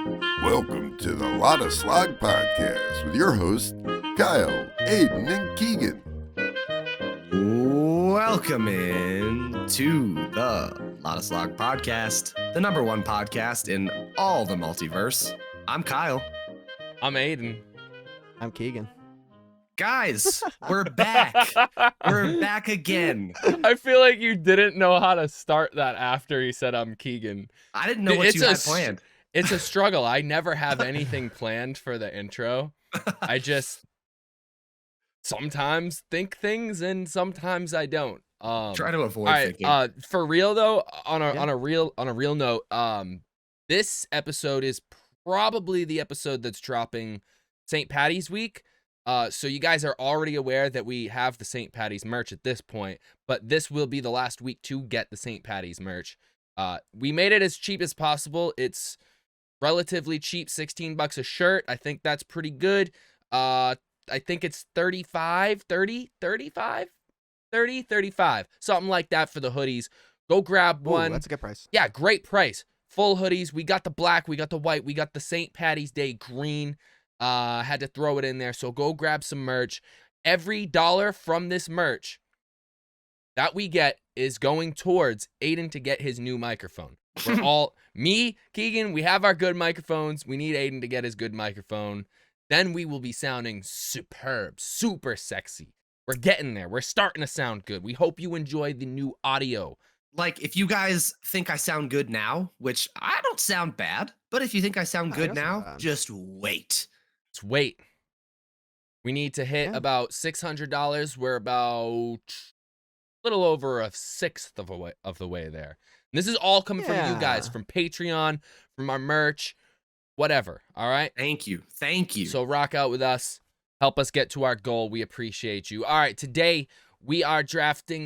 Welcome to the LottaSlog podcast with your hosts, Kyle, Aiden, and Keegan. Welcome in to the LottaSlog podcast, the number one podcast in all the multiverse. I'm Kyle. I'm Aiden. I'm Keegan. Guys, we're back. We're back again. I feel like you didn't know how to start that after he said I'm Keegan. I didn't know what you had planned. It's a struggle. I never have anything planned for the intro. I just sometimes think things and sometimes I don't. Try to avoid thinking. For real though, on a real note, this episode is probably the episode that's dropping St. Patty's week. So you guys are already aware that we have the St. Patty's merch at this point, but this will be the last week to get the St. Patty's merch. We made it as cheap as possible. It's relatively cheap, $16 a shirt. I think that's pretty good. I think it's 35, something like that for the hoodies. Go grab one. Ooh, that's a good price. Yeah, great price. Full hoodies. We got the black, we got the white, we got the St. Patty's Day green. Had to throw it in there. So go grab some merch. Every dollar from this merch that we get is going towards Aiden to get his new microphone. We're all, me, Keegan, we have our good microphones. We need Aiden to get his good microphone. Then we will be sounding superb, super sexy. We're getting there. We're starting to sound good. We hope you enjoy the new audio. Like, if you guys think I sound good now, which I don't sound bad, but if you think I sound good now, just wait. Let's wait. We need to hit about $600. We're about a little over a sixth of the way there. And this is all coming from you guys, from Patreon, from our merch, whatever. All right. Thank you. So rock out with us. Help us get to our goal. We appreciate you. All right. Today we are drafting.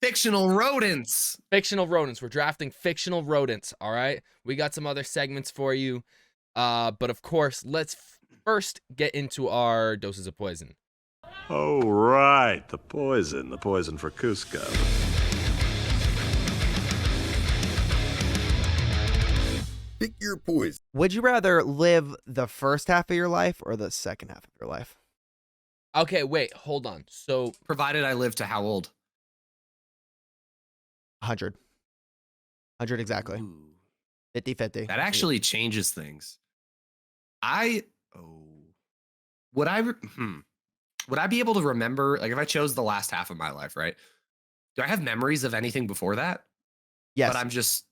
Fictional Rodents. Fictional Rodents. We're drafting Fictional Rodents. All right. We got some other segments for you. But of course, let's first get into our doses of poison. Oh, right. The poison for Cusco. Pick your poison. Would you rather live the first half of your life or the second half of your life? Okay, wait, hold on. So, provided I live to how old? 100. 100 exactly. 50-50. That actually changes things. Would I be able to remember, like, if I chose the last half of my life, right? Do I have memories of anything before that? Yes. But I'm just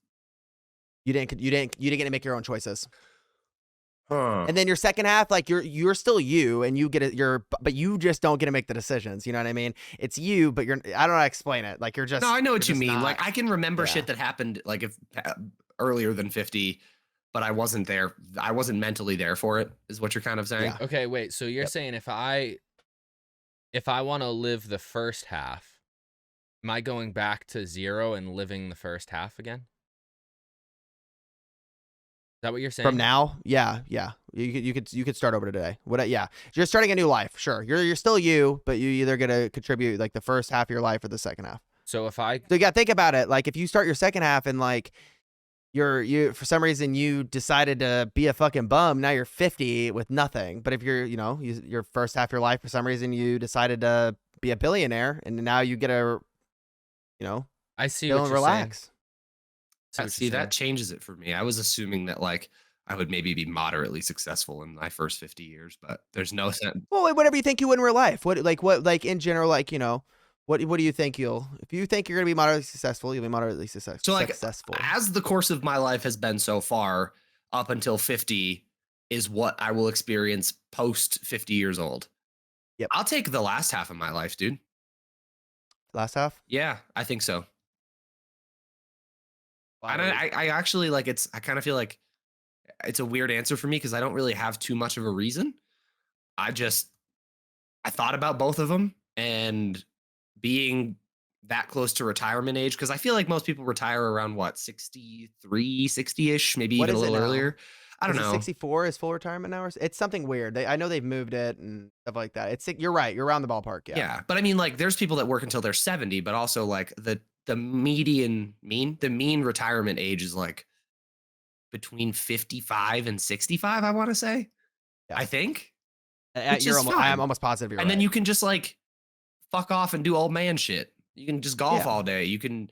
you didn't get to make your own choices. Huh. And then your second half, like you're still you, and you get it. But you just don't get to make the decisions. You know what I mean? It's you, but I don't know how to explain it. Like you're just. No, I know what you mean. Not, like I can remember shit that happened like if earlier than 50, but I wasn't there. I wasn't mentally there for it. Is what you're kind of saying? Yeah. Okay, wait. So you're saying if I want to live the first half, am I going back to 0 and living the first half again? Is that what you're saying? From now? Yeah. You could start over today. You're starting a new life. Sure. You're still you, but you either get to contribute like the first half of your life or the second half. So if think about it. Like if you start your second half and like you for some reason you decided to be a fucking bum, now you're 50 with nothing. But if you're, your first half of your life, for some reason you decided to be a billionaire and now you get to, I see chill what and you're relax. saying. See, that changes it for me. I was assuming that like I would maybe be moderately successful in my first 50 years, but there's no sense. Well, whatever you think you would in real life. What in general, like, what do you think if you think you're going to be moderately successful, you'll be moderately successful. So like, successful. As the course of my life has been so far, up until 50 is what I will experience post 50 years old. Yep. I'll take the last half of my life, dude. Last half? Yeah, I think so. Wow. I actually like I kind of feel like it's a weird answer for me because I don't really have too much of a reason. I thought about both of them and being that close to retirement age, because I feel like most people retire around what, 63, 60-ish, maybe even a little earlier. I don't know. 64 is full retirement now? It's something weird. I know they've moved it and stuff like that. You're right. You're around the ballpark. Yeah. Yeah. But I mean, like, there's people that work until they're 70, but also like the mean retirement age is like between 55 and 65, I want to say. Yeah. I think. I am almost positive you're And right. then you can just like fuck off and do old man shit. You can just golf all day. You can,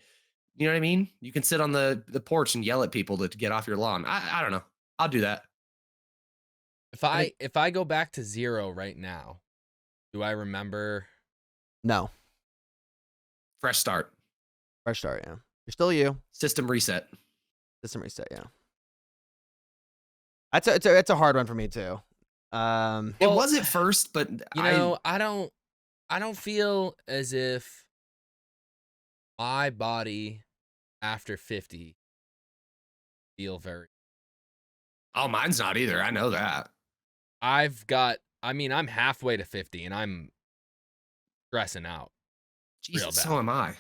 you know what I mean? You can sit on the porch and yell at people to get off your lawn. I don't know. I'll do that. If I go back to 0 right now, do I remember? No. Fresh start. Fresh start, yeah. You're still you. System reset. System reset, yeah. It's a hard one for me too. It was at first, but I don't feel as if my body after 50 feel very. Oh, mine's not either. I know that. I'm halfway to 50 and I'm stressing out. Jesus, so am I.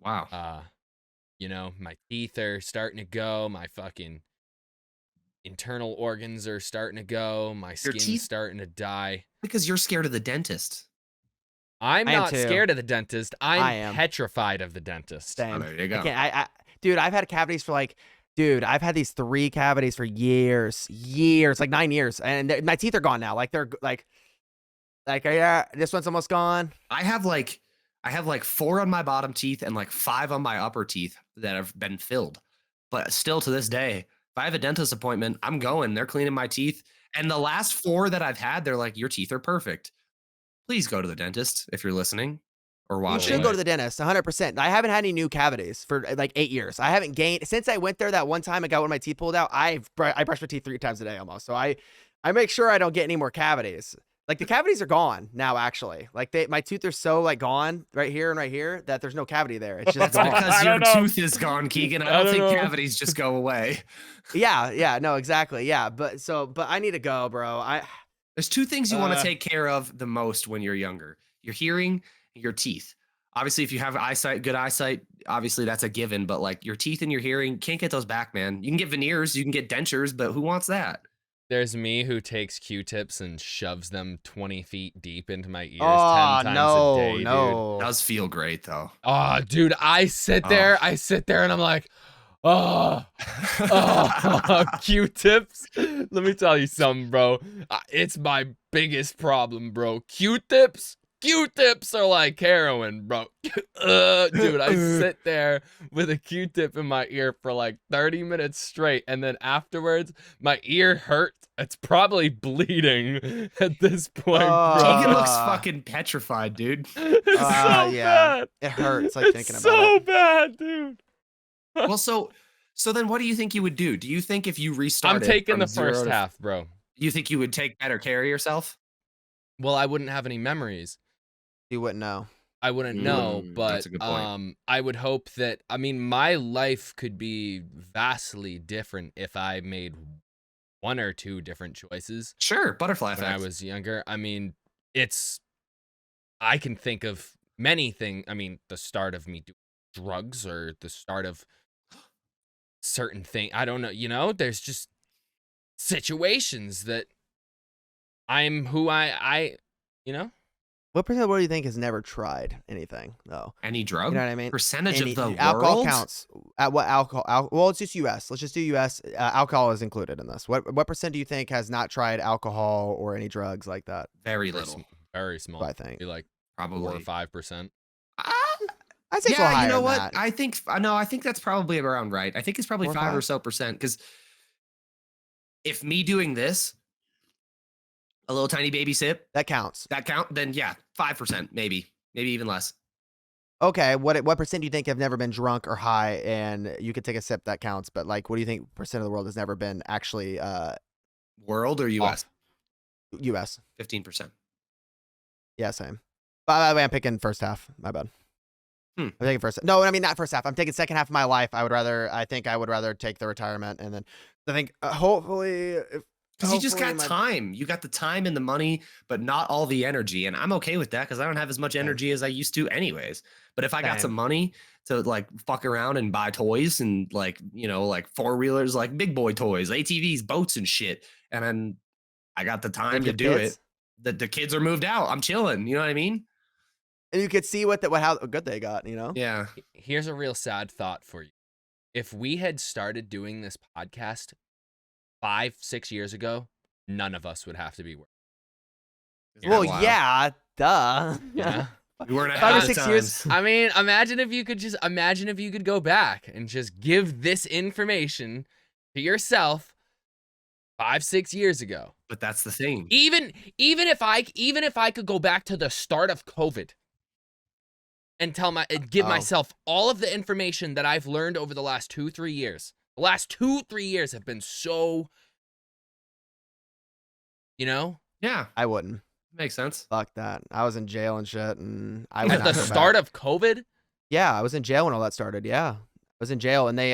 Wow. My teeth are starting to go. My fucking internal organs are starting to go. My skin's starting to die. Because you're scared of the dentist. I'm not scared of the dentist. I'm petrified of the dentist. Same. Oh, there you go. Dude, I've had cavities for I've had these 3 cavities for years, like 9 years, and my teeth are gone now. Like they're like, yeah, this one's almost gone. I have like 4 on my bottom teeth and like 5 on my upper teeth that have been filled. But still to this day, if I have a dentist appointment, I'm going. They're cleaning my teeth. And the last 4 that I've had, they're like, your teeth are perfect. Please go to the dentist if you're listening or watching. You should go to the dentist, 100%. I haven't had any new cavities for like 8 years. I haven't gained since I went there that one time. I got one of my teeth pulled out. I brush my teeth 3 times a day almost. So I make sure I don't get any more cavities. Like the cavities are gone now, actually. Like my tooth are so like gone right here and right here that there's no cavity there. It's just gone. Because your tooth is gone, Keegan. I don't think cavities just go away. Yeah, no, exactly. Yeah, but I need to go, bro. There's 2 things you want to take care of the most when you're younger: your hearing, your teeth. Obviously, if you have good eyesight, obviously that's a given. But like your teeth and your hearing, can't get those back, man. You can get veneers, you can get dentures, but who wants that? There's me who takes Q-tips and shoves them 20 feet deep into my ears 10 times a day, dude. It does feel great, though. Oh, dude, I sit there and I'm like, Q-tips. Let me tell you something, bro. It's my biggest problem, bro. Q-tips are like heroin, bro. Dude, I sit there with a Q-tip in my ear for like 30 minutes straight, and then afterwards, my ear hurts. It's probably bleeding at this point, bro. Keegan looks fucking petrified, dude. It's so bad. It hurts like thinking about it. So bad, dude. Well, so then what do you think you would do? Do you think if you restarted? I'm taking the first half, bro. You think you would take better care of yourself? Well, I wouldn't have any memories. You wouldn't know. I wouldn't know, but that's a good point. I would hope that, my life could be vastly different if I made 1 or 2 different choices. Sure, butterfly effect. When I was younger. I can think of many things. The start of me doing drugs or the start of certain thing. I don't know. There's just situations that I'm who I. What percent of the world do you think has never tried anything, though? Any drug? You know what I mean? Percentage of the alcohol world? Counts. At what alcohol? Well, it's just U.S. Let's just do U.S. Alcohol is included in this. What percent do you think has not tried alcohol or any drugs like that? Very little. Very small. I think. Be like probably 4 or 5%. I'd say higher you know what? That. I think that's probably around right. I think it's probably 5 or so percent. Because if me doing this, a little tiny baby sip, that counts. Then yeah, 5%, maybe even less. Okay, what percent do you think have never been drunk or high, and you could take a sip, that counts? But like, what do you think percent of the world has never been actually? World or U.S.? U.S. 15%. Yeah, same. By the way, I'm picking first half. My bad. I'm taking first. No, not first half. I'm taking second half of my life. I think I would rather take the retirement, and then I think hopefully. Because you just got time. You got the time and the money, but not all the energy. And I'm okay with that because I don't have as much energy as I used to anyways. But if I got some money to like fuck around and buy toys and like 4-wheelers, like big boy toys, ATVs, boats and shit. And then I got the time to do it. The kids are moved out. I'm chilling. You know what I mean? And you could see how good they got, Yeah. Here's a real sad thought for you. If we had started doing this podcast 5-6 years ago, none of us would have to be working. Well, Wow. yeah, duh. Yeah. We weren't 5 or ahead of 6 years. times. I mean, imagine if you could go back and just give this information to yourself 5-6 years ago. But that's the thing. Even if I could go back to the start of COVID and give myself all of the information that I've learned over the last 2-3 years. The last 2-3 years have been so, Yeah, I wouldn't. makes sense. Fuck that. I was in jail and shit, and I would at not the go start back. of COVID. Yeah, I was in jail when all that started. Yeah, I was in jail, and they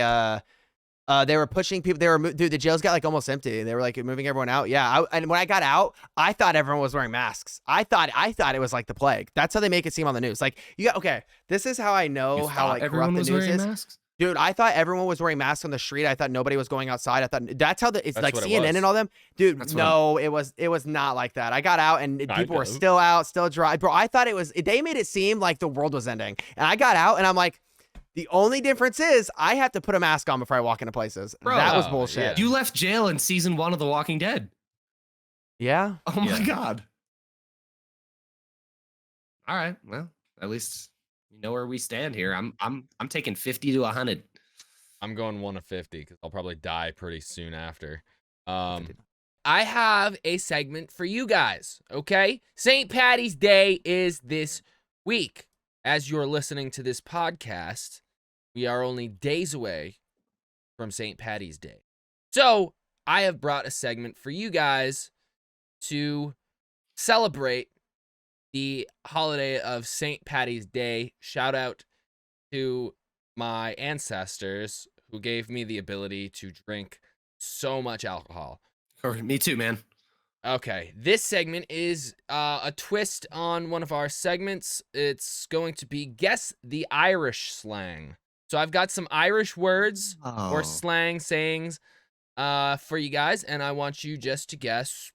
were pushing people. Dude, the jails got like almost empty. They were like moving everyone out. Yeah, and when I got out, I thought everyone was wearing masks. I thought it was like the plague. That's how they make it seem on the news. Like okay, this is how I know You how thought like everyone corrupt was the news wearing is. masks? Dude, I thought everyone was wearing masks on the street. I thought nobody was going outside. I thought that's how it's That's like what it CNN was. and all them. Dude, That's what no, it was not like that. I got out and people were know. still out, still dry. Bro, I thought they made it seem like the world was ending. And I got out and I'm like, the only difference is I have to put a mask on before I walk into places. Bro, that was oh, bullshit. yeah. You left jail in season 1 of The Walking Dead. Yeah. Oh my Yeah. god. All right. Well, at least you know where we stand here. I'm taking 50 to 100. I'm going 1 of 50 because I'll probably die pretty soon after. I have a segment for you guys, okay? St. Patty's Day is this week. As you're listening to this podcast, we are only days away from St. Patty's Day. So I have brought a segment for you guys to celebrate the holiday of St. Patty's Day. Shout out to my ancestors who gave me the ability to drink so much alcohol. Or me too, man. Okay, this segment is a twist on one of our segments. It's going to be Guess the Irish Slang. So I've got some Irish words or slang sayings for you guys, and I want you just to guess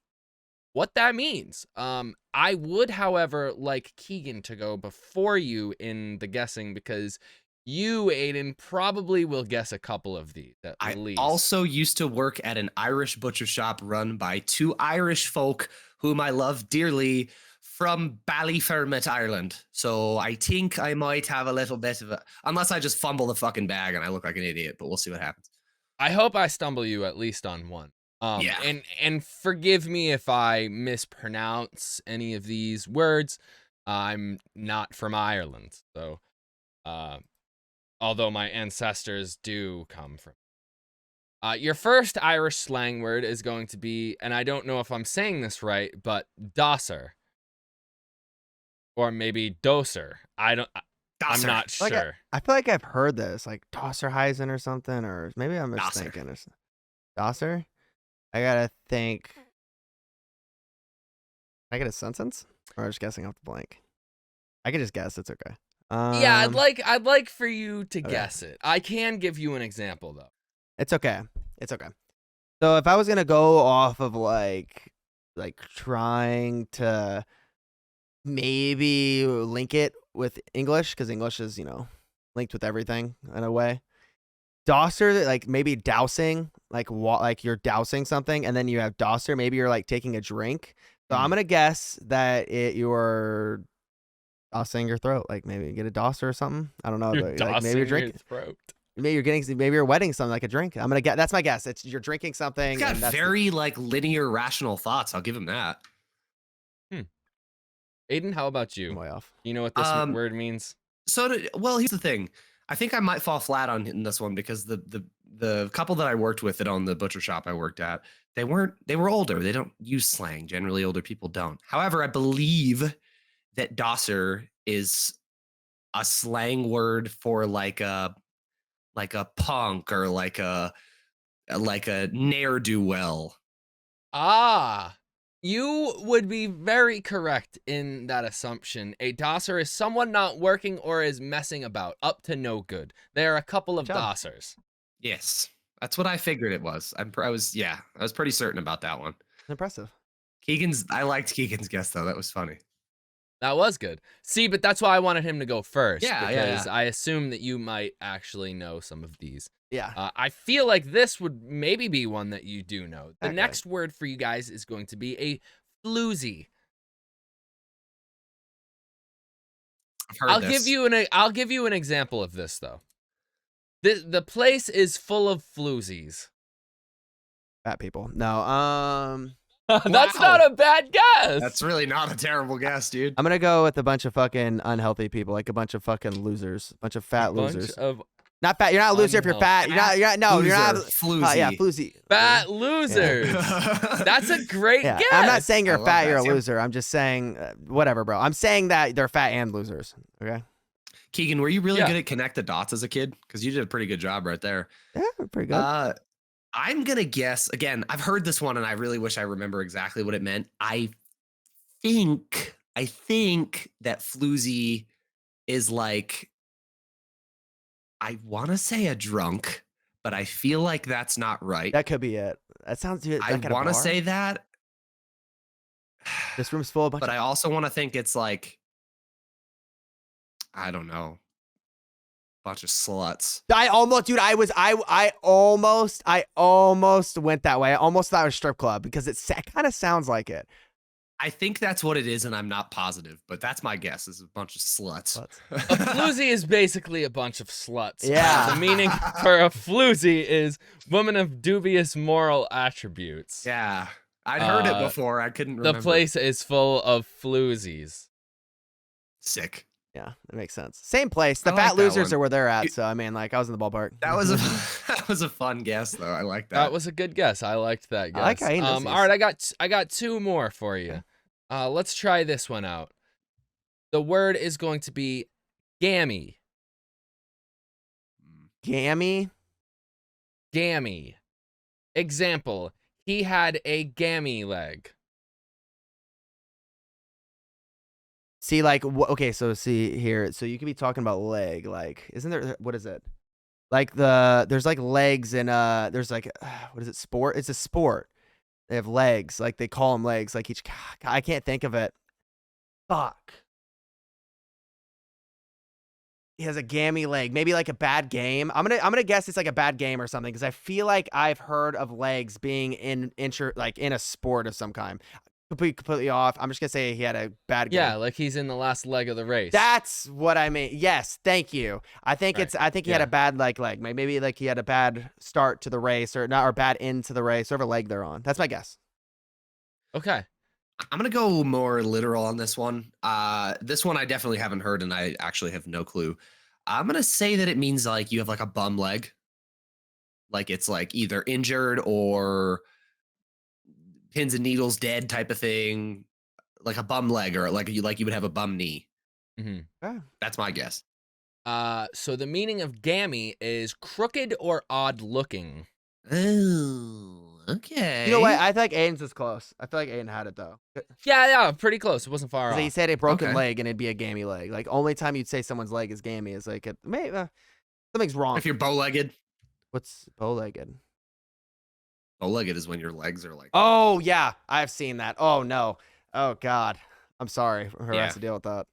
what that means. I would, however, like Keegan to go before you in the guessing because you, Aiden, probably will guess a couple of these at I least. also used to work at an Irish butcher shop run by 2 Irish folk whom I love dearly from Ballyfermot, Ireland. So I think I might have a little bit of a, unless I just fumble the fucking bag and I look like an idiot, but we'll see what happens. I hope I stumble you at least on one. Yeah. And forgive me if I mispronounce any of these words. I'm not from Ireland, so although my ancestors do come from. Your first Irish slang word is going to be, and I don't know if I'm saying this right, but dosser. Or maybe doser. I'm Dosser. not Like sure. I feel like I've heard this, like Dosserheisen or something, or maybe I'm just Dosser. thinking it's Dosser. I gotta think. Can I get a sentence, or just guessing off the blank? I can just guess. It's okay. Yeah, I'd like for you to okay. guess it. I can give you an example though. It's okay. It's okay. So if I was gonna go off of like trying to maybe link it with English, because English is, linked with everything in a way. Dosser, like maybe dousing, like you're dousing something, and then you have dosser. Maybe you're like taking a drink. So I'm gonna guess that you're dousing your throat, like maybe you get a dosser or something. I don't know. You're Like maybe you're dossing drinking. your throat. Maybe you're wetting something like a drink. I'm gonna get. That's my guess. It's you're drinking something. He's got and that's very like linear, rational thoughts. I'll give him that. Aiden, how about you? way off. You know what this word means? Well, here's the thing. I think I might fall flat on in this one because the couple that I worked with that owned the butcher shop I worked at, they were older. They don't use slang. Generally, older people don't. However, I believe that dosser is a slang word for like a punk or like a ne'er-do-well. Ah, you would be very correct in that assumption. A dosser is someone not working or is messing about, up to no good. There are a couple of Good job. dossers. Yes, that's what I figured it was. I was pretty certain about that one. Impressive. I liked Keegan's guess though. That was funny. That was good. See, but that's why I wanted him to go first. Yeah, because yeah. I assume that you might actually know some of these. Yeah. I feel like this would maybe be one that you do know. The Okay. next word for you guys is going to be a floozy. I've heard I'll give you an example of this though. The place is full of floozies. Fat people. No. That's Wow. not a bad guess. That's really not a terrible guess, dude. I'm gonna go with a bunch of fucking unhealthy people, like a bunch of fucking losers, a bunch of fat losers. Of Not fat. You're not a loser if you're fat. You're not. No, you're not. Floozy. Yeah, floozy. fat losers. That's a great Yeah. guess. I'm not saying I you're love fat. that, You're a Sam. loser. I'm just saying whatever, bro. I'm saying that they're fat and losers. Okay. Keegan, were you really Yeah. good at connect the dots as a kid? Because you did a pretty good job right there. Yeah, pretty good. I'm gonna guess again. I've heard this one, and I really wish I remember exactly what it meant. I think that floozy is like, I want to say a drunk, but I feel like that's not right. That could be it. That sounds. I want to say that, this room's full of. but I also want to think it's like, I don't know, bunch of sluts. I almost, dude. I almost went that way. I almost thought it was strip club because it kind of sounds like it. I think that's what it is, and I'm not positive, but that's my guess. Is a bunch of sluts. A floozy is basically a bunch of sluts. Yeah. The meaning for a floozy is woman of dubious moral attributes. Yeah, I'd heard it before. I couldn't remember. The place is full of floozies. Sick. Yeah, that makes sense. Same place. The I fat like that losers one. are where they're at. So I mean, like, I was in the ballpark. That was a that was a fun guess, though. I like that. That was a good guess. I liked that guess. I like how he knows all right, I got two more for you. Let's try this one out. The word is going to be gammy. Gammy. Gammy. Example, he had a gammy leg. See, like, okay, so see here. So you could be talking about leg. Like, isn't there, what is it? Like there's like legs and there's like, what is it? Sport? It's a sport. They have legs. Like, they call them legs. Like, I can't think of it. Fuck. He has a gammy leg. Maybe like a bad game. I'm gonna guess it's like a bad game or something because I feel like I've heard of legs being in a sport of some kind. Completely off. I'm just gonna say he had a bad game. Yeah, like he's in the last leg of the race. That's what I mean. Yes, thank you. I think he had a bad leg. Maybe like he had a bad start to the race or bad end to the race, whatever leg they're on. That's my guess. Okay. I'm gonna go more literal on this one. This one I definitely haven't heard, and I actually have no clue. I'm gonna say that it means like you have like a bum leg, like it's like either injured or pins and needles dead type of thing, like a bum leg, or like you would have a bum knee. Mm-hmm. That's my guess. So the meaning of gammy is crooked or odd looking. Oh, okay. You know what? I feel like Aiden's was close. I feel like Aiden had it though. Yeah, pretty close. It wasn't far off. He said a broken Okay. leg and it'd be a gammy leg. Like, only time you'd say someone's leg is gammy is like something's wrong. If you're bow-legged, What's bow-legged? bow-legged is when your legs are like. Oh yeah, I've seen that. Oh no. Oh god. I'm sorry for her has to deal with that.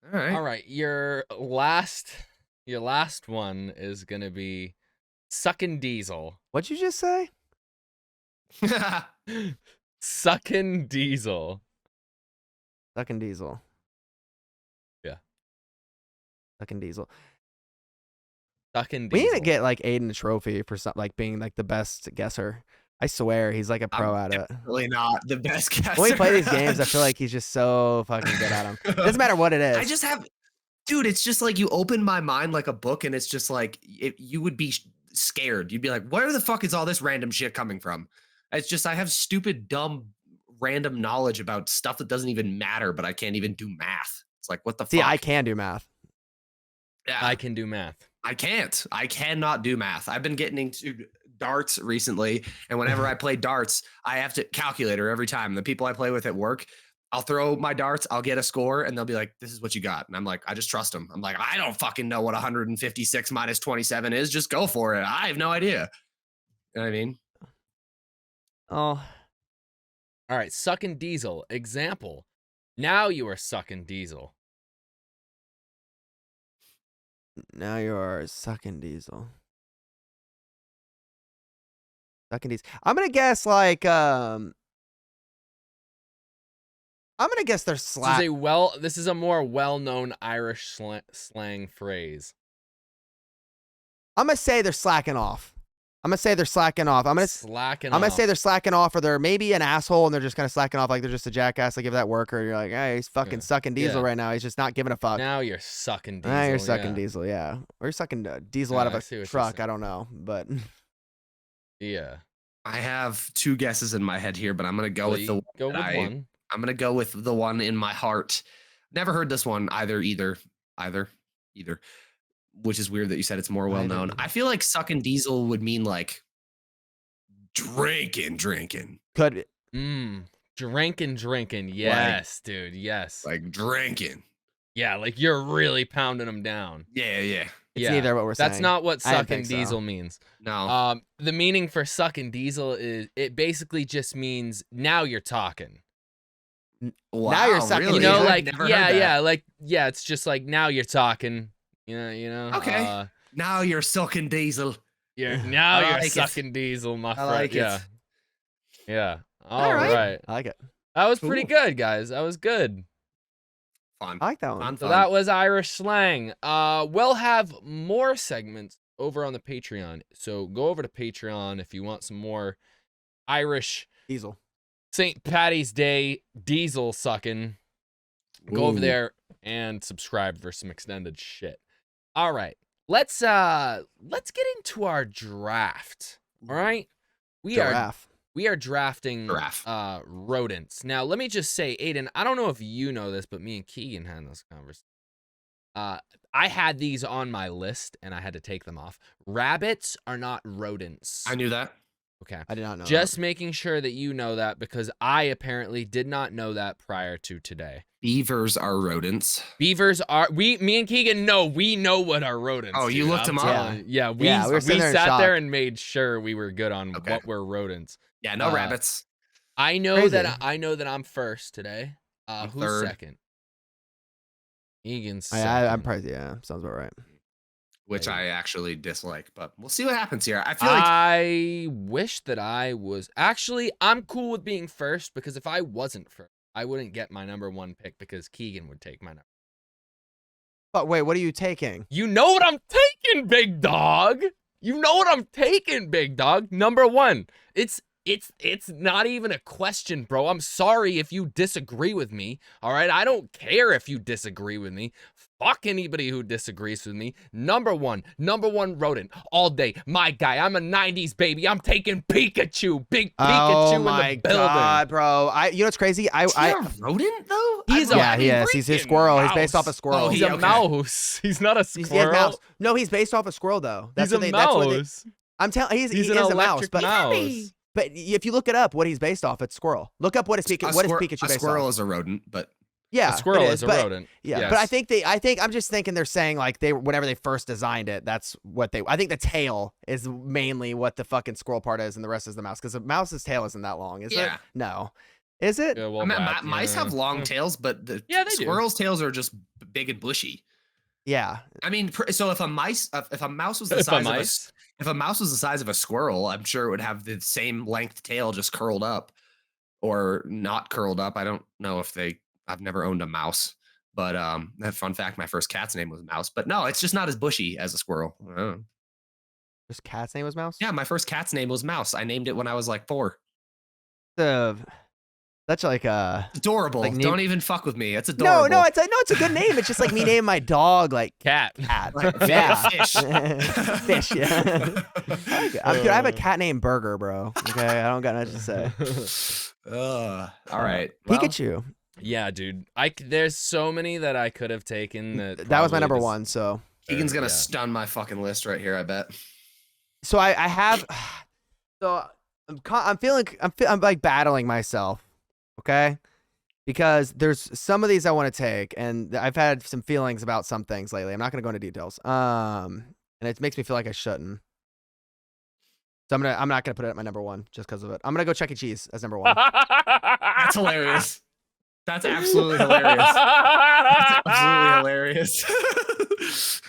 All right. All right, your last one is gonna be Suckin Diesel. What'd you just say? Suckin Diesel. Suckin Diesel. Yeah. Suckin Diesel. Suckin We Diesel. need to get like Aiden a trophy for something like being like the best guesser. I swear he's like a pro at it. Really not the best guesser. When we play these games, I feel like he's just so fucking good at them. It doesn't matter what it is. I just have, dude, it's just like you open my mind like a book, and it's just like you would be scared. You'd be like, where the fuck is all this random shit coming from? It's just I have stupid, dumb, random knowledge about stuff that doesn't even matter, but I can't even do math. It's like, what the See, fuck? I can do math. Yeah, I can do math. I can't. I cannot do math. I've been getting into darts recently, and whenever I play darts, I have to calculator every time. The people I play with at work, I'll throw my darts, I'll get a score, and they'll be like, "This is what you got," and I'm like, I just trust them. I'm like, I don't fucking know what 156 minus 27 is. Just go for it. I have no idea. You know what I mean? Oh, All right, sucking diesel. Example. Now you are sucking diesel. Now you are sucking diesel. Sucking diesel. I'm gonna guess like I'm gonna guess they're slack. This is a more well-known Irish slang phrase. I'm gonna say they're slacking off. I'm gonna say they're slacking off. I'm gonna say they're slacking off, or they're maybe an asshole and they're just kind of slacking off, like they're just a jackass. Like if that worker, you're like, hey, he's fucking sucking diesel right now. He's just not giving a fuck. Now you're sucking diesel. Now you're sucking diesel, yeah. Or you're sucking diesel out of a truck. I don't know, but yeah. I have two guesses in my head here, but I'm gonna go with the one. I'm gonna go with the one in my heart. Never heard this one either, which is weird that you said it's more well known. I feel like sucking diesel would mean like drinking. could Drinking. Yes, dude. Yes. Like drinking. Yeah, like you're really pounding them down. Yeah. it's neither what we're saying. That's not what sucking diesel means. No. The meaning for sucking diesel is it basically just means now you're talking. Wow, now you're sucking. Really? You know, I've like never heard that. it's just like now you're talking. You know. Okay. Now you're sucking diesel. Now you're like sucking diesel, my friend. like it. Yeah. All right. I like it. That was pretty good, guys. That was good. Fun. I like that one. So that was Irish slang. We'll have more segments over on the Patreon. So go over to Patreon if you want some more Irish Diesel. St. Patty's Day diesel sucking. Go over there and subscribe for some extended shit. All right. Let's get into our draft. All right? We are drafting rodents. Now, let me just say, Aiden, I don't know if you know this, but me and Keegan had this conversation. I had these on my list, and I had to take them off. Rabbits are not rodents. I knew that. Okay. I did not know. Just making sure that you know that, because I apparently did not know that prior to today. Beavers are rodents. Beavers are me and Keegan know what are rodents. Oh, you dude. looked them up? Yeah, we sat there and made sure we were good on what were rodents. Yeah, no rabbits. I know that I'm first today. Who's third. second? Egan's second. I'm probably sounds about right. Which I actually dislike, but we'll see what happens here. I wish that I was. Actually, I'm cool with being first, because if I wasn't first, I wouldn't get my number one pick, because Keegan would take my number. But wait, what are you taking? You know what I'm taking, big dog. You know what I'm taking, big dog. Number one. It's not even a question, bro. I'm sorry if you disagree with me. All right, I don't care if you disagree with me. Fuck anybody who disagrees with me. Number one rodent all day. My guy. I'm a 90s baby. I'm taking Pikachu. Big Pikachu in the building. Oh my god, bro. You know what's crazy? Is he a rodent though? He is a squirrel. Mouse. He's based off a squirrel. Oh, he's a mouse. He's not a squirrel. He's a mouse. No, he's based off a squirrel though. He's a mouse. I'm telling. He is an a mouse, electric mouse. But if you look it up, what he's based off, it's squirrel. Look up what is Pikachu based off. A squirrel is a rodent, but yeah, a squirrel is a rodent. Yeah, yes. But I think I'm just thinking they're saying like whenever they first designed it, that's what I think the tail is mainly what the fucking squirrel part is, and the rest is the mouse, because the mouse's tail isn't that long, is it? No. Is it? Yeah, well, mice have long tails, but the squirrels' tails are just big and bushy. Yeah. I mean, so if a mouse was the size of a squirrel, I'm sure it would have the same length tail, just curled up or not curled up. I don't know if I've never owned a mouse, but that fun fact, my first cat's name was Mouse, but no, it's just not as bushy as a squirrel. First cat's name was Mouse? Yeah, my first cat's name was Mouse. I named it when I was like 4. That's like adorable. Like don't even fuck with me. It's adorable. No, it's a good name. It's just like me naming my dog like cat. Like, yeah, fish. Fish. Yeah. I have a cat named Burger, bro. Okay, I don't got nothing to say. All right, Pikachu. Yeah, dude. There's so many that I could have taken. That was my number one. So Keegan's gonna stun my fucking list right here, I bet. So I have. So I'm like battling myself. Okay, because there's some of these I want to take, and I've had some feelings about some things lately. I'm not going to go into details. And it makes me feel like I shouldn't. So I'm not gonna put it at my number 1 just because of it. I'm gonna go Chuck E. Cheese as number 1. That's hilarious. That's absolutely hilarious. That's absolutely hilarious.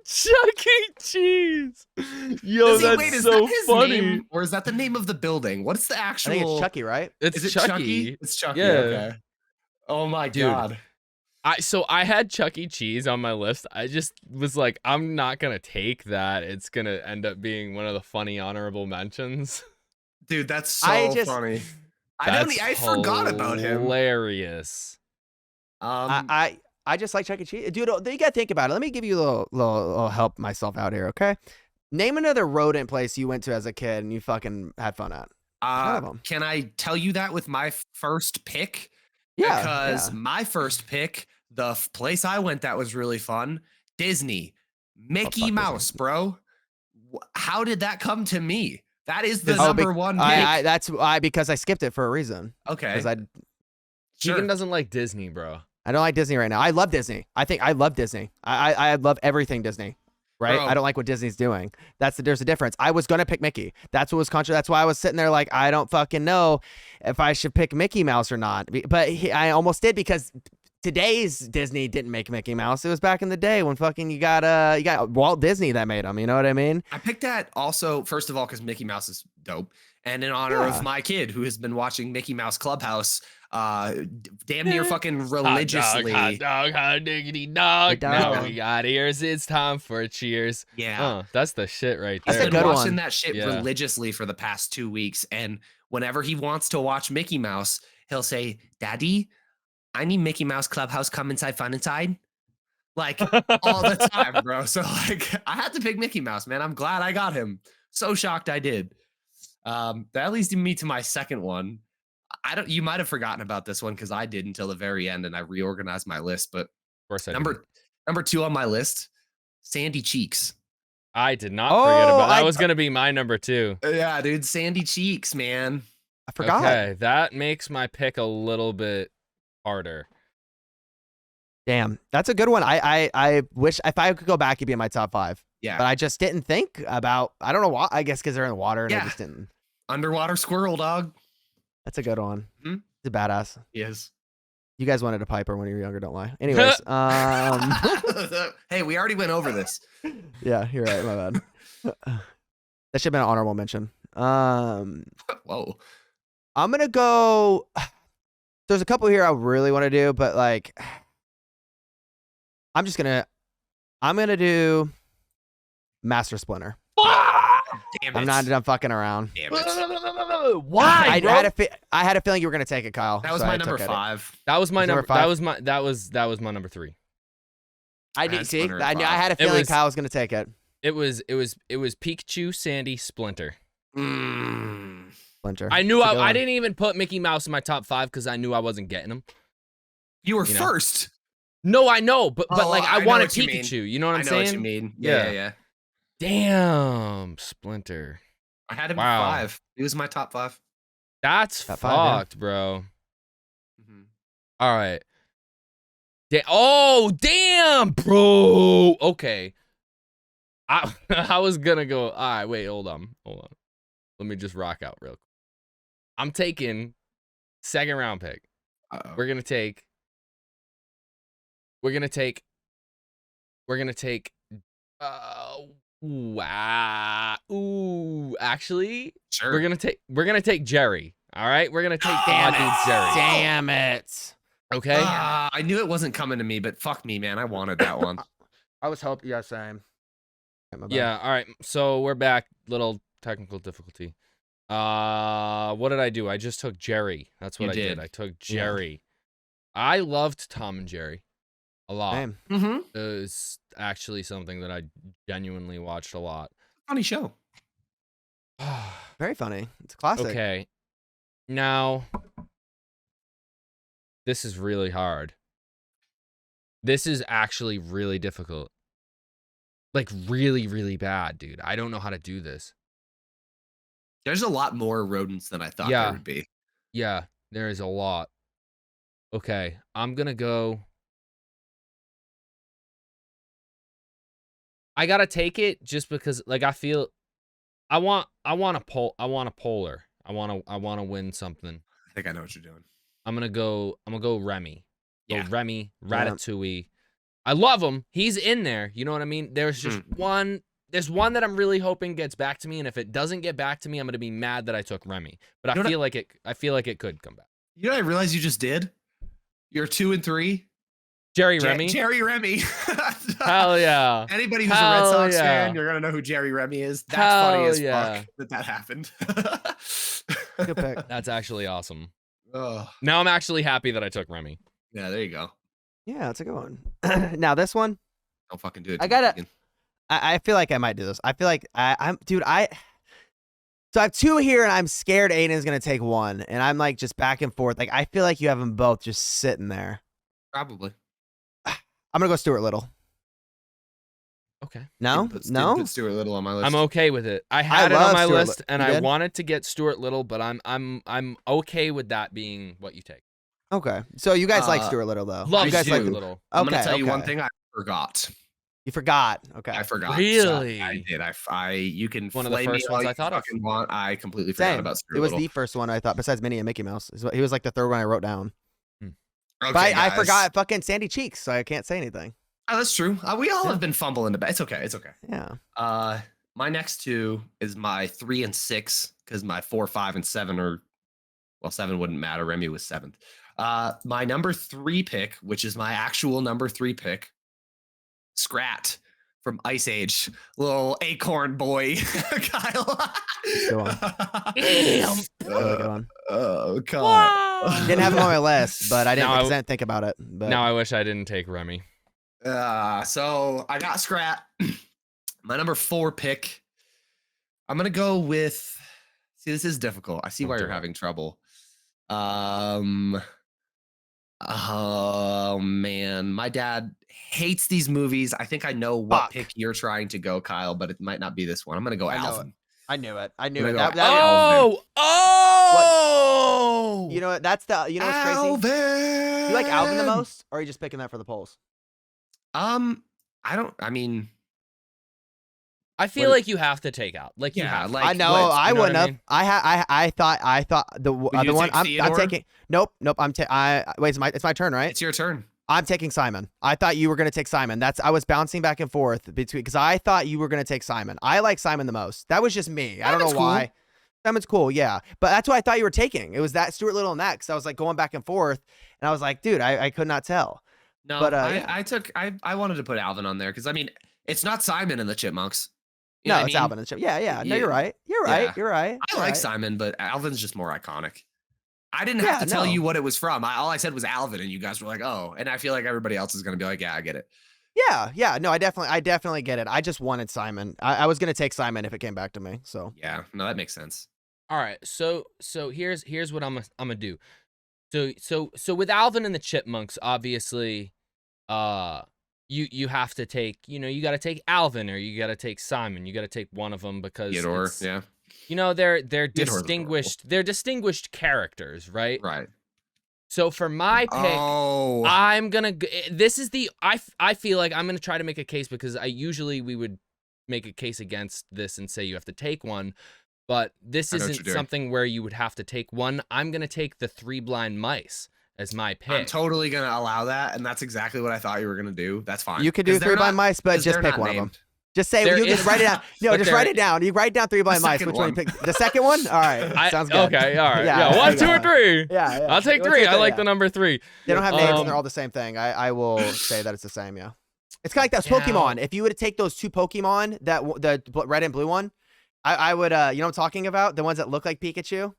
Chuck E. Cheese. Yo, that's is so that his funny. name, or is that the name of the building? What's the I actual? think it's Chucky, right? It's Is it Chucky. It's Chucky. Yeah. Okay. Oh my Dude. god. I had Chuck E. Cheese on my list. I just was like, I'm not gonna take that. It's gonna end up being one of the funny honorable mentions. Dude, that's so funny. I forgot about him. Hilarious. I just like Chuck E. Cheese. Dude, you gotta think about it. Let me give you a little help myself out here, okay? Name another rodent place you went to as a kid and you fucking had fun at. None of them. Can I tell you that with my first pick? Yeah. Because my first pick, the place I went that was really fun, Disney. Mickey Mouse, Disney. bro. How did that come to me? That is the Oh, number one pick. that's why, because I skipped it for a reason. Okay. Because Keegan doesn't like Disney, bro. I don't like Disney right now. I love Disney. I love Disney. I love everything Disney. Right? Bro. I don't like what Disney's doing. There's a difference. I was gonna pick Mickey. That's what was controversial. That's why I was sitting there like, I don't fucking know if I should pick Mickey Mouse or not. But I almost did, because today's Disney didn't make Mickey Mouse. It was back in the day when fucking you got Walt Disney that made him. You know what I mean? I picked that also, first of all, because Mickey Mouse is dope. And in honor of my kid who has been watching Mickey Mouse Clubhouse damn near fucking religiously. Hot dog, hot diggity dog. Hot Now dog. we got ears. It's time for a cheers. Yeah. That's the shit right He's there. a been good watching one. that shit Yeah. religiously for the past 2 weeks. And whenever he wants to watch Mickey Mouse, he'll say, Daddy, I need Mickey Mouse Clubhouse. Come inside, fun inside. Like all the time, bro. So like I had to pick Mickey Mouse, man. I'm glad I got him. So shocked I did. That leads me to my second one. You might have forgotten about this one because I did until the very end and I reorganized my list. But Of course I number 2 on my list, Sandy Cheeks. I did not forget about that. I- Was gonna be my number 2. Yeah, dude, Sandy Cheeks, man. I forgot. Okay, that makes my pick a little bit harder. Damn, that's a good one. I wish if I could go back, he'd be in my top 5. Yeah. But I just didn't think about. I don't know why. I guess because they're in the water, and I Yeah. just didn't. Underwater squirrel, dog. That's a good one. Hmm? He's a badass. Yes. You guys wanted a Piper when you were younger, don't lie. Anyways, Hey, we already went over this. yeah, you're right. My bad. That should have been an honorable mention. Whoa. I'm gonna go. There's a couple here I really want to do, but like, I'm gonna do Master Splinter. Damn it. I'm not done fucking around. Damn it. Why? I bro? had a feeling you were gonna take it, Kyle. That was so my I number took it. 5. That was my Was number number. 5? That was my number 3. I I did had see. Splinter at I 5. had a It feeling was- Kyle was gonna take it. It was Pikachu, Sandy, Splinter. Splinter. I knew It's a good I one. didn't even put Mickey Mouse in my top 5 because I knew I wasn't getting him. You were You know. first. No, I know, but Oh, like I I know wanted what you mean. Pikachu. You know what I'm I know saying? what you mean. Yeah. Yeah. Damn, Splinter. I had him Wow. at 5. He was my top 5. That's Top 5, yeah. fucked, bro. Mhm. All right. Oh, damn, bro. Okay. I was gonna go. All right, wait, hold on. Let me just rock out real quick. I'm taking second round pick. Uh-oh. We're gonna take. Actually, Sure. we're gonna take Jerry. All right, we're gonna take my dude Jerry. Damn it. Okay. I knew it wasn't coming to me, but fuck me, man. I wanted that one. I was hoping. Yeah, same. My bad. Yeah, all right. So we're back. Little technical difficulty. What did I do? I just took Jerry. That's what You I did. did. I took Jerry. I loved Tom and Jerry a lot. Same. Mm-hmm. It was actually something that I genuinely watched a lot. Funny show. Very funny. It's a classic. Okay. Now, this is really hard. This is actually really difficult. Like, really, really bad, dude. I don't know how to do this. There's a lot more rodents than I thought Yeah. there would be. Yeah, there is a lot. Okay, I'm gonna go. I gotta take it just because, like, I feel I want a polar. I want to win something. I think I know what you're doing. I'm gonna go Remy. Yeah. Go Remy, Ratatouille. I love him. He's in there. You know what I mean? There's just one. There's one that I'm really hoping gets back to me, and if it doesn't get back to me, I'm gonna be mad that I took Remy. But I feel like it could come back. You know what I realized you just did? You're 2 and 3. Remy. Jerry Remy. Hell yeah. Anybody who's a Red Sox fan, you're gonna know who Jerry Remy is. That's funny as fuck that happened. Good pick. That's actually awesome. Oh. Now I'm actually happy that I took Remy. Yeah, there you go. Yeah, that's a good one. Now this one, Don't fucking do it. I gotta. I feel like I might do this. I feel like I'm, dude. So I have 2 here, and I'm scared Aiden's gonna take 1, and I'm like just back and forth. Like I feel like you have them both just sitting there. Probably. I'm gonna go Stuart Little. Okay. No, Put Stuart Little on my list. I'm okay with it. I had it on love my Stuart list, and You I did? wanted to get Stuart Little, but I'm okay with that being what you take. Okay, so you guys like Stuart Little though? Love you guys Stuart like Little. I'm gonna tell you one okay. thing I forgot. You forgot. Okay. I forgot. Really? I did. You can One of the flame me first all ones you I thought of. fucking want. I completely forgot Same. about Stuart It was Little. the first one I thought, besides Minnie and Mickey Mouse. He was like the third one I wrote down. Okay, But I guys. forgot fucking Sandy Cheeks, so I can't say anything. Oh, that's true. We all have been fumbling about. It's okay. It's okay. Yeah. My next 2 is my 3 and 6 because my 4, 5, and 7 are. Well, 7 wouldn't matter. Remy was 7th. My number 3 pick, which is my actual number 3 pick, Scrat from Ice Age, little acorn boy, Kyle. Go on. Damn. Really good one. Oh, God. Didn't have him on my list, but I Now didn't think about it. But Now I wish I didn't take Remy. So I got Scrat. My number 4 pick. I'm gonna go with. See, this is difficult. I see why you're having trouble. Oh man, my dad hates these movies. I think I know what pick you're trying to go, Kyle, but it might not be this one. I'm gonna go Alvin. I knew it. I I'm knew gonna it. go Oh! You know what? That's the. You know what's crazy? Alvin. You like Alvin the most, or are you just picking that for the polls? I don't. I mean, I feel like you have to take out. Like you yeah, have. like I know. what- I you know what wouldn't I have. mean? I thought the other one. take I'm Theodore? taking. Nope. Wait. It's my turn, right? It's your turn. I'm taking Simon. I thought you were gonna take Simon. I was bouncing back and forth between because I thought you were gonna take Simon. I like Simon the most. That was just me. I don't know Simon's why. cool. Simon's cool, yeah. But that's what I thought you were taking. It was that Stuart Little and that because I was like going back and forth, and I was like, dude, I could not tell. No, But, yeah. I wanted to put Alvin on there because I mean, it's not Simon and the Chipmunks. You know No, what it's I mean? Alvin and Chip. Yeah. No, Yeah. you're right. You're right. Yeah. You're right. I You're like right. Simon, but Alvin's just more iconic. I didn't Yeah, have to tell no. you what it was from. All I said was Alvin, and you guys were like, "Oh," and I feel like everybody else is gonna be like, "Yeah, I get it." Yeah. No, I definitely get it. I just wanted Simon. I was gonna take Simon if it came back to me. So Yeah, no, that makes sense. All right, so here's what I'm gonna do. So with Alvin and the Chipmunks, obviously, you have to take, you got to take Alvin or you got to take Simon. You got to take one of them because Theodore, it's- yeah, they're Theodore's distinguished. They're distinguished characters, right? right. So for my pick, Oh, I'm gonna. This is the. I feel like I'm gonna try to make a case because we would make a case against this and say you have to take one, but this I know what isn't you're doing. something where you would have to take one. I'm gonna take the 3 Blind Mice as my pick. I'm totally gonna allow that, and that's exactly what I thought you were gonna do. That's fine. you could do 'Cause 3 they're blind not- mice, but 'cause just they're pick not one of them. named. Just say There you can is- write it down. No, but just there- write it down. You write down 3 blind mice. second Which one you one. pick? The second one? All right. Sounds good. Okay, all right. Yeah, Yeah, 1, 2, yeah. or 3. Yeah. I'll take Let's 3. do I that, like yeah. the number 3. They don't have names and they're Um, all the same thing. I will say that it's the same, yeah. It's kind of like that Now- Pokemon. If you were to take those 2 Pokemon, the red and blue one, I would, you know what I'm talking about? The ones that look like Pikachu?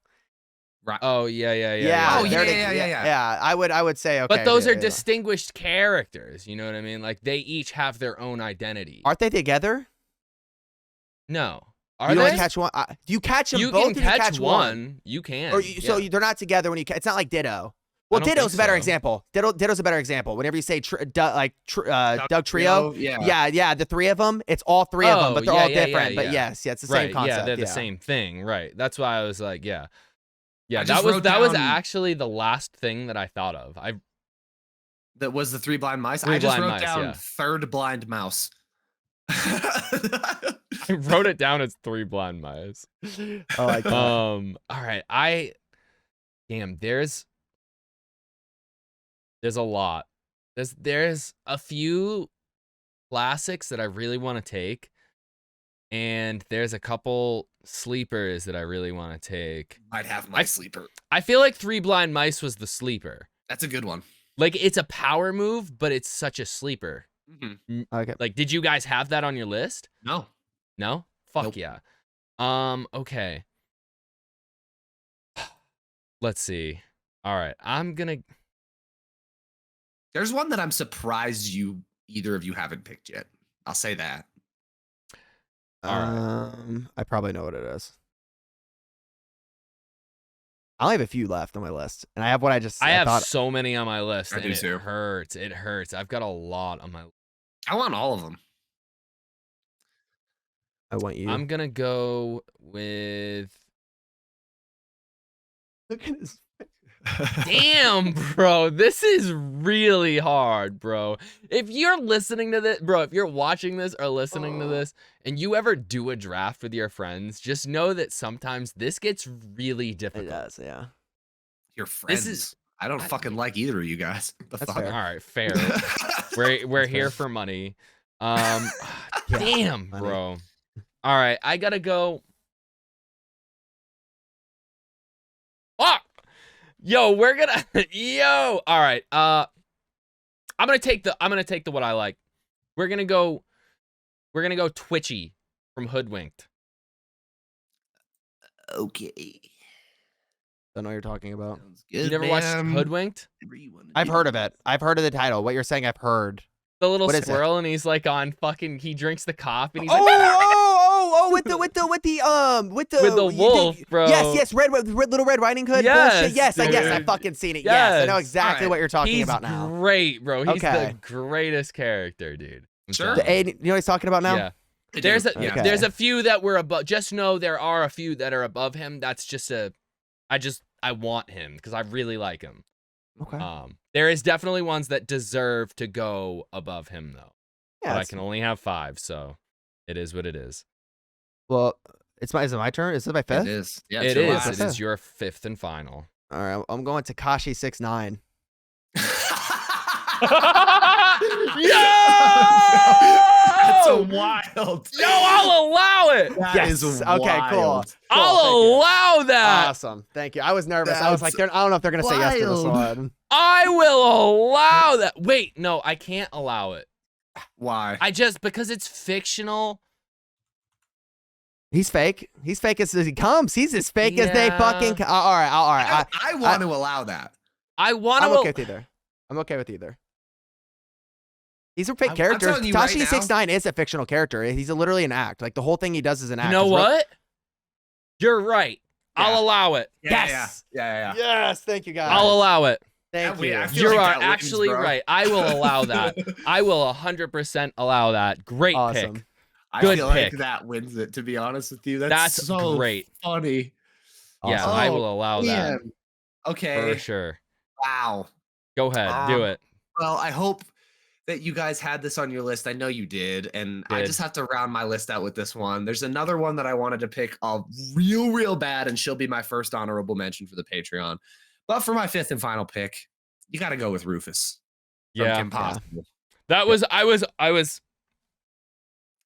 Oh yeah. Oh, they're yeah. Yeah, I would say, okay. But those yeah, are yeah. distinguished characters. You know what I mean? Like they each have their own identity. Aren't they together? No. Are You they? only catch one. Do you catch them You both? can or do catch you catch one. You can. Or so yeah. they're not together when you. It's not like Ditto. Well, don't Ditto's think a better so. example. Ditto's a better example. Whenever you say Doug Trio, yeah. yeah, the 3 of them. It's all 3 of them, Oh, but they're yeah, all yeah, different. yeah, But yeah. yes, it's the Right, same concept. yeah, they're the same thing, right? That's why I was like, yeah. I That just was wrote was down- actually the last thing that I thought of. That was the 3 blind mice. 3 I just blind wrote mice, down yeah. 3rd blind mouse. I wrote it down as 3 blind mice. Oh my god. All right. Damn, there's a lot. There's a few classics that I really want to take, and there's a couple sleepers that I really want to take. I'd have my sleeper. I feel like 3 blind mice was the sleeper. That's a good one. Like, it's a power move, but it's such a sleeper. Okay. Like, did you guys have that on your list? No. No? Fuck Nope. yeah. Okay. Let's see. All right. I'm gonna. There's one that I'm surprised either of you haven't picked yet. I'll say that. All right. I probably know what it is. I only have a few left on my list, and I have what I have thought. so many on my list, I and do it too. hurts. It hurts. I've got a lot on my. I want all of them. I want you. I'm gonna go with. Look at this. Damn, bro, this is really hard, bro. If you're listening to this, bro, if you're watching this or listening to this, and you ever do a draft with your friends, just know that sometimes this gets really It difficult. does, yeah. Your friends. is- I don't fucking like either of you guys. The That's fuck? fair. All right, fair. We're That's here fair. for money. Yeah, Damn, money. bro. All right, I gotta go. Fuck. Yo, we're gonna. Yo. All right. I'm gonna take the what I like. We're gonna go Twitchy from Hoodwinked. Okay. Don't know what you're talking about. Sounds You good, never watched man. Hoodwinked? Whatever you wanna I've do. heard of it. I've heard of the title. What you're saying, I've heard. The little What is it? squirrel, and he's like on fucking. He drinks the coffee, and he's Oh, like. with the With the wolf, bro. Yes, Little Red Riding Hood. Yes, bullshit. Yes, I've dude. fucking seen it. Yes, I know Yes. exactly Alright. what you're talking He's about now. great, bro. He's Okay. the greatest character, dude. I'm Sure. telling You know what he's talking about now? Yeah. I do. There's Okay. there's a few that were above. Just know there are a few that are above him. That's just I want him because I really like him. Okay. There is definitely ones that deserve to go above him though. Yeah. But I it's- can only have 5, so it is what it is. Well, is it my turn? Is it my It fifth? is. Yeah, It it's your is. last. It is your 5th and final. All right. I'm going Tekashi 6ix9ine. That's a Yo! wild. Yo, I'll allow it. That Yes. is Okay, cool. wild. I'll thank you. allow that. Awesome. Thank you. I was nervous. I was like, I don't know if they're gonna say yes to this wild. one. I will allow that. Wait, no, I can't allow it. Why? Because it's fictional. He's fake. He's fake as he comes. He's as fake as they Yeah. fucking. All right. I want to allow that. I want to. I'm okay with either. I'm okay with either. These are fake I'm characters. telling you right Tashi now- 6ix9ine is a fictional character. He's literally an act. Like the whole thing he does is an act. You know His real- what? You're right. Yeah. I'll allow it. Yes. Yeah. Yes. Thank you guys. I'll allow it. Thank Yeah, you. I feel You like are that wins, actually bro. right. I will allow that. I will 100% allow that. Great Awesome. pick. I Good feel pick. like that wins it. To be honest with you, That's so great. funny. Yeah, Awesome. I will allow that Man. Okay. for sure. Wow. Go ahead, do it. Well, I hope that you guys had this on your list. I know you did, and I Did. just have to round my list out with this one. There's another one that I wanted to pick real bad, and she'll be my first honorable mention for the Patreon. But for my 5th and final pick, you got to go with Rufus. From Yeah, Kim Possible. that was. I was.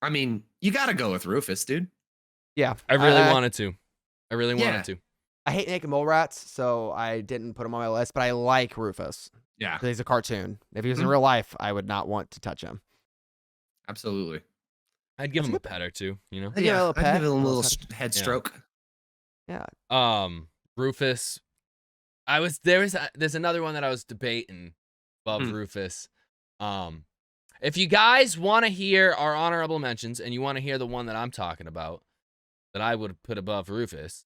I mean, you got to go with Rufus, dude. Yeah. I really wanted to. I really Yeah. wanted to. I hate naked mole rats, so I didn't put him on my list. But I like Rufus. Yeah, 'Cause he's a cartoon. If he was in Mhm. real life, I would not want to touch him. absolutely. I'd give That's him a good. pet or two. You know. I'd give him a little I'd pet, give him a little pet. head Yeah. stroke. Yeah. Rufus. There's another one that I was debating above Rufus. If you guys want to hear our honorable mentions and you want to hear the one that I'm talking about that I would put above Rufus,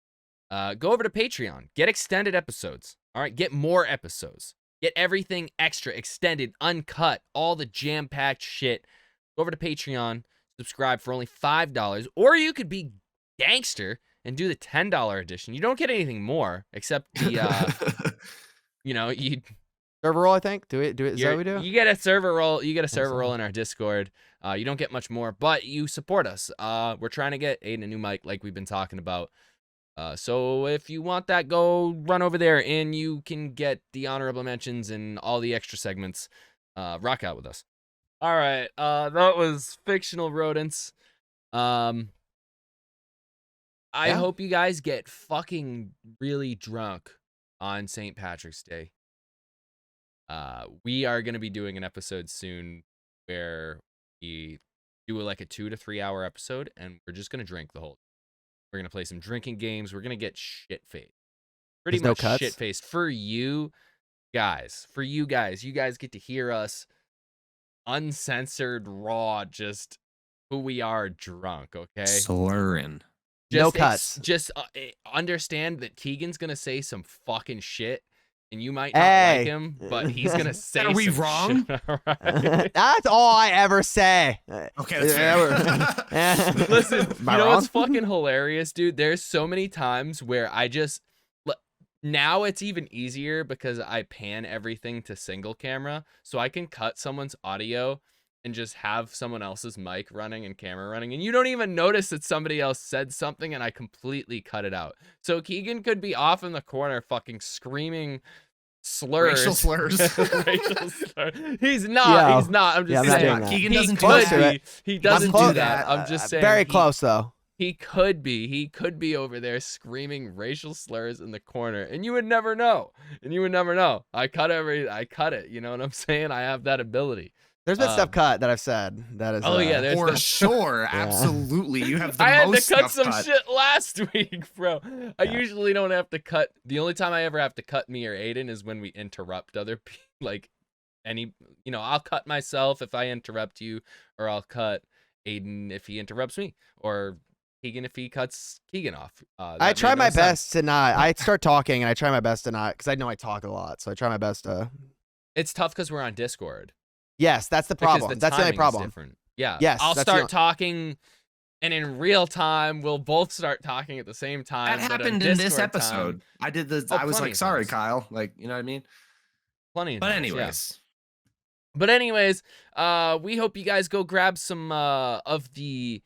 go over to Patreon. Get extended episodes. All right, get more episodes. Get everything extra, extended, uncut, all the jam-packed shit. Go over to Patreon, subscribe for only $5, or you could be gangster and do the $10 edition. You don't get anything more except the you Server role, I think. Do it. Is that what we do? You get a server role. You get a server so. role in our Discord. You don't get much more, but you support us. We're trying to get Aiden a new mic, like we've been talking about. So if you want that, go run over there, and you can get the honorable mentions and all the extra segments. Rock out with us. All right. That was Fictional Rodents. I hope you guys get fucking really drunk on St. Patrick's Day. We are going to be doing an episode soon where we do like a 2 to 3 hour episode, and we're just going to drink the whole. We're going to play some drinking games. We're going to get shit-faced. Pretty There's much no cuts? shit-faced for you guys. You guys get to hear us uncensored, raw, just who we are drunk, okay? Slurring. No cuts. Just understand that Keegan's going to say some fucking shit, and you might not like him, but he's going to say Are we some wrong? shit, all right? That's all I ever say. Okay, that's fair. Listen, Am you I know wrong? what's fucking hilarious, dude? There's so many times where I just now it's even easier because I pan everything to single camera, so I can cut someone's audio and just have someone else's mic running and camera running, and you don't even notice that somebody else said something, and I completely cut it out. So Keegan could be off in the corner fucking screaming slurs. Racial slurs. Racial slurs. He's not. Yeah. He's not. I'm just Yeah, I'm not saying. doing that. Keegan He doesn't do could that. be. He doesn't Doesn't do do that. that. I'm just saying. Very close though. He could be. He could be over there screaming racial slurs in the corner, and you would never know. I cut it. You know what I'm saying? I have that ability. There's been stuff cut that I've said. That is. Oh yeah, there's For been- sure, absolutely. You have the I had most to cut stuff some shit last week, bro. I usually don't have to cut. The only time I ever have to cut me or Aiden is when we interrupt other people. Like I'll cut myself if I interrupt you, or I'll cut Aiden if he interrupts me, or Keegan if he cuts Keegan off. I try my best to not. I start talking and I try my best to not, because I know I talk a lot. So I try my best to. It's tough because we're on Discord. Yes, that's the Because problem. That's the only timing's problem. different. Yeah. Yes, I'll that's the start only- talking, and in real time, we'll both start talking at the same time. That but on happened in this Discord episode. time- I did the. Oh, I was plenty like, of sorry, times. Kyle. Like, you know what I mean? Plenty of But times, yeah. anyways, But anyways, we hope you guys go grab some of the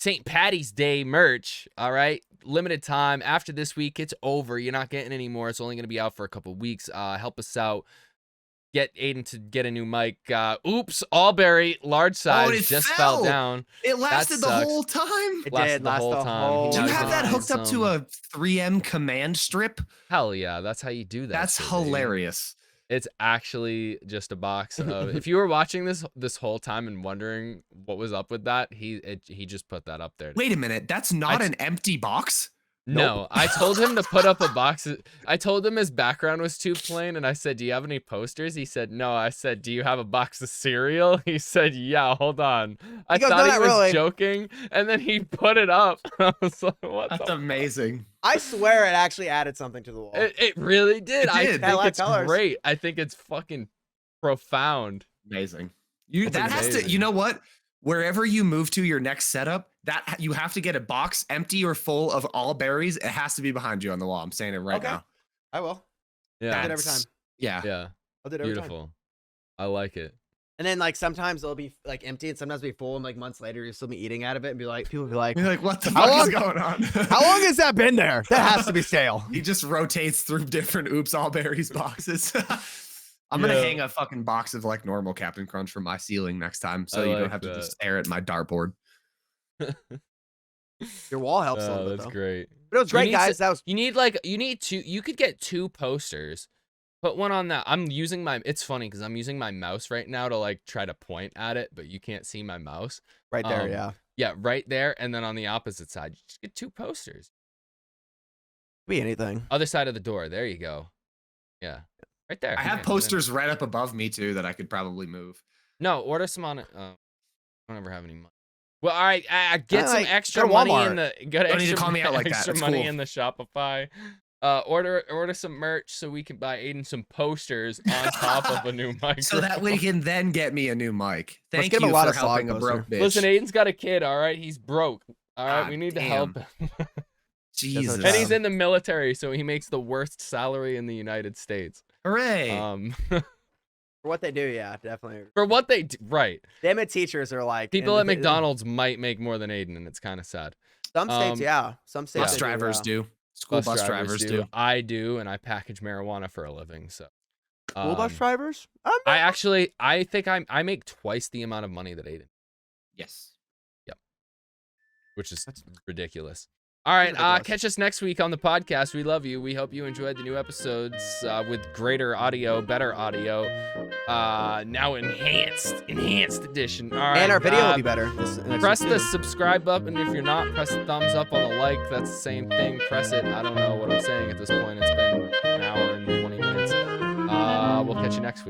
St. Patty's Day merch. All right, limited time. After this week, it's over. You're not getting any more. It's only going to be out for a couple weeks. Help us out. Get Aiden to get a new mic. Oops, Allberry, large size, it just fell fell. down. it lasted the sucks. whole time. It Lasted did the last whole the time. whole Do you Now he's have gonna that find hooked up to some- a 3M command strip? Hell yeah, that's how you do that. That's shit, baby. hilarious. It's actually just a box of. If you were watching this whole time and wondering what was up with that, he just put that up there. Wait a minute. That's not an empty box? No, I told him to put up a box. I told him his background was too plain, and I said, "Do you have any posters?" He said, "No." I said, "Do you have a box of cereal?" He said, "Yeah." Hold on. I goes, thought "No, he not was really." joking, and then he put it up. I was like, "What?" That's the amazing. I swear it actually added something to the wall. It really did. It I did. think Light it's colors. great. I think it's fucking profound. Amazing. That's That has to, amazing. you know what? Wherever you move to your next setup, that you have to get a box empty or full of all berries. It has to be behind you on the wall. I'm saying it right Okay. now. I will. Yeah, I'll do it every time. Yeah. yeah, I'll do it every time. beautiful. I like it. And then like sometimes it'll be like empty, and sometimes it'll be full, and like months later you'll still be eating out of it, and people will be like, You're like, what the How fuck is long- going on? "How long has that been there? That has to be stale." He just rotates through different Oops All Berries boxes. I'm gonna Yeah. hang a fucking box of like normal Captain Crunch from my ceiling next time, so I you like don't have to that. just stare at my dartboard. Your wall helps a Oh, little bit that's though. great. But it was You great, need guys. to- That was You need two. You could get 2 posters. Put one on that. I'm using my. It's funny because I'm using my mouse right now to like try to point at it, but you can't see my mouse. right there. um, Yeah, Yeah, right there, and then on the opposite side, you just get 2 posters. could be anything. Other side of the door. There you go. Yeah, right there. I Yeah, have and then- posters right up above me too that I could probably move. No, order some on it. I don't ever have any money. Well, all right. Get some like, extra go to money Walmart. in the. Get Don't extra, need to call me out like that. extra It's money cool. in the Shopify. Order some merch so we can buy Aiden some posters on top of a new microphone. So that way he can then get me a new mic. Let's Thank get him you a for LottaSlog helping a poster. broke bitch. Listen, Aiden's got a kid. All right, he's broke. All right, God we need to damn. help him. Jesus. And he's in the military, so he makes the worst salary in the United States. Hooray! For what they do, yeah, definitely. For what they do, right. Them and teachers are like People at McDonald's might make more than Aiden, and it's kind of sad. Some states, yeah. Some states. Bus drivers do. School bus drivers do. I do, and I package marijuana for a living. So. School bus drivers? I think I make twice the amount of money that Aiden. Yes. Yep. Which is ridiculous. All right, catch us next week on the podcast. We love you. We hope you enjoyed the new episodes with greater audio, better audio, now enhanced edition. All right, and our video will be better. Press the subscribe button. If you're not, press the thumbs up on the like. That's the same thing. Press it. I don't know what I'm saying at this point. It's been an hour and 20 minutes. We'll catch you next week.